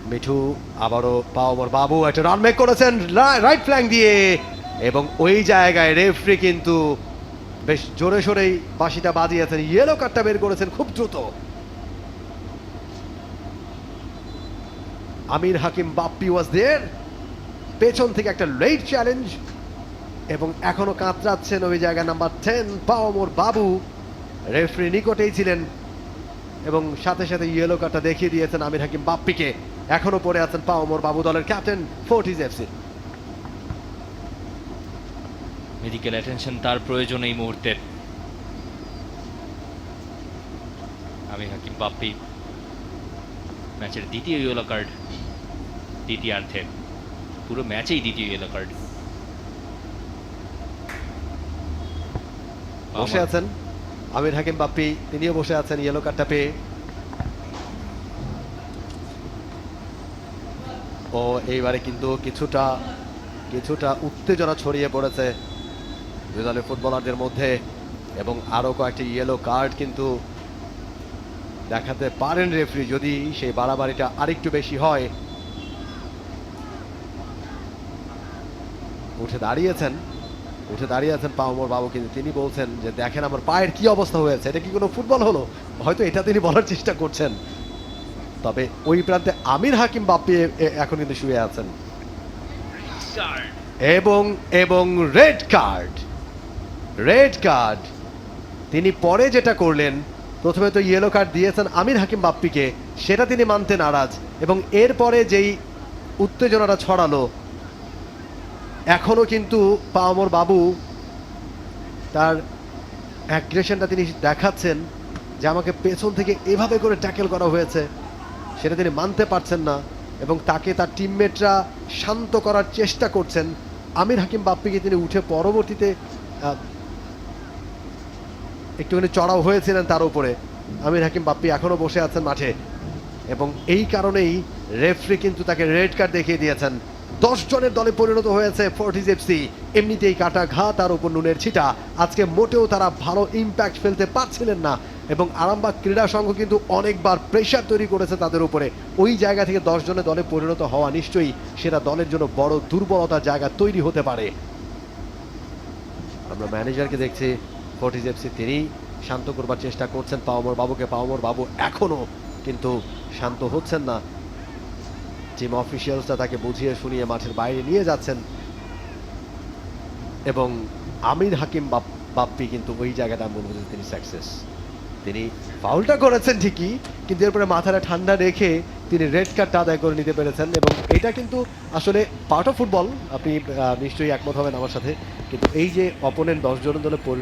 মিঠু আবারও পাওয়ার বাবু একটা run make করেছেন রাইট ফ্ল্যাঙ্ক দিয়ে, এবং ওই জায়গায় রেফারি কিন্তু বেশ জোরে সোরেই বাঁশিটা বাজিয়েছেন, ইয়েলো কার্ডটা বের করেছেন খুব দ্রুত। আমির হাকিম বাপ্পি ওয়াজ দেয়ার, পেছন থেকে একটা লেট চ্যালেঞ্জ, এবং এখনো কাতরাচ্ছেন ওই জায়গা নাম্বার 10 পাওয়ার বাবু। রেফারি নিকটেই ছিলেন এবং সাথে সাথে ইয়েলো কার্ডটা দেখিয়ে দিয়েছেন আমির হাকিম বাপ্পিকে। এখনো পড়ে আছেন পাওয়ার বাবু, দলের ক্যাপ্টেন ফোর্টিজ এফসি। মেডিকেল অ্যাটেনশন তার প্রয়োজন এই মুহূর্তে। আমির হাকিম বাপ্পি ম্যাচের দ্বিতীয় ইয়েলো কার্ড দ্বিতীয়ার্ধে, পুরো ম্যাচেই দ্বিতীয় ইয়েলো কার্ড। বসে আছেন আমির হাকিম বাপ্পি, তিনিও বসে আছেন ইয়েলো কার্ডটা পেয়ে। ও এইবারে কিন্তু কিছুটা উত্তেজনা ছড়িয়ে পড়েছে দুই দলের ফুটবলারদের মধ্যে, এবং আরো কয়েকটি ইয়েলো কার্ড কিন্তু দেখাতে পারেন রেফারি যদি সেই বাড়াবাড়িটা আরেকটু বেশি হয়। উঠে দাঁড়িয়েছেন পাওয়ার বাবু, কিন্তু তিনি বলছেন যে দেখেন আমার পায়ের কি অবস্থা হয়েছে, এটা কি কোনো ফুটবল হলো, হয়তো এটা তিনি বলার চেষ্টা করছেন। তবে ওই প্রান্তে আমির হাকিম বাপ্পি এখন কিন্তু শুয়ে আছেন, এবং রেড কার্ড তিনি পরে যেটা করলেন, প্রথমে তো ইয়েলো কার্ড দিয়েছেন আমির হাকিম বাপ্পিকে, সেটা তিনি মানতে নারাজ, এবং এরপরে যেই উত্তেজনাটা ছড়ালো, এখনো কিন্তু পাওয়ার বাবু তার অ্যাগ্রেশনটা তিনি দেখাচ্ছেন যে আমাকে পেছন থেকে এভাবে করে ট্যাকেল করা হয়েছে, সেটা তিনি মানতে পারছেন না, এবং তাকে তার টিমমেটরা শান্ত করার চেষ্টা করছেন। আমির হাকিম বাপ্পিকে তিনি উঠে পরবর্তীতে একটুখানি চড়াও হয়েছিলেন তার উপরে। আমির হাকিম বাপ্পি এখনো বসে আছেন মাঠে, এবং এই কারণেই রেফারি কিন্তু তাকে রেড কার্ড দেখিয়ে দিয়েছেন। 10 জনের দলে পরিণত হয়েছে ফোর্টিজ এফসি। এমনিতেই কাটা ঘা, তার উপর নুনের ছিটা। আজকে মোটেও তারা ভালো ইম্প্যাক্ট ফেলতে পারছিলেন না, এবং আরামবাগ ক্রীড়া সংঘ কিন্তু অনেকবার প্রেশার তৈরি করেছে তাদের উপরে। ওই জায়গা থেকে 10 জনের দলে পরিণত হওয়া নিশ্চয়ই সেটা দলের জন্য বড় দুর্বলতার জায়গা তৈরি হতে পারে। আমরা ম্যানেজারকে দেখছি ফোর্টিজ এফসি, তিনি শান্ত করবার চেষ্টা করছেন পাওয়ার বাবুকে। পাওয়ার বাবু এখনো কিন্তু শান্ত হচ্ছেন না। টিম অফিসিয়ালসরা তাকে বুঝিয়ে শুনিয়ে মাঠের বাইরে নিয়ে যাচ্ছেন, এবং আমির হাকিম বাপ্পি কিন্তু ওই জায়গাটা মনে হচ্ছে তিনি সাকসেস। তিনি ফাউলটা করেছেন ঠিকই, কিন্তু এরপরে মাথাটা ঠান্ডা রেখে তিনি রেড কার্ডটা আদায় করে নিতে পেরেছেন, এবং এটা কিন্তু আসলে পার্ট অফ ফুটবল। আপনি নিশ্চয়ই একমত হবেন আমার সাথে, কিন্তু এই যে অপোনেন্ট 10 জনের দলে পরিণত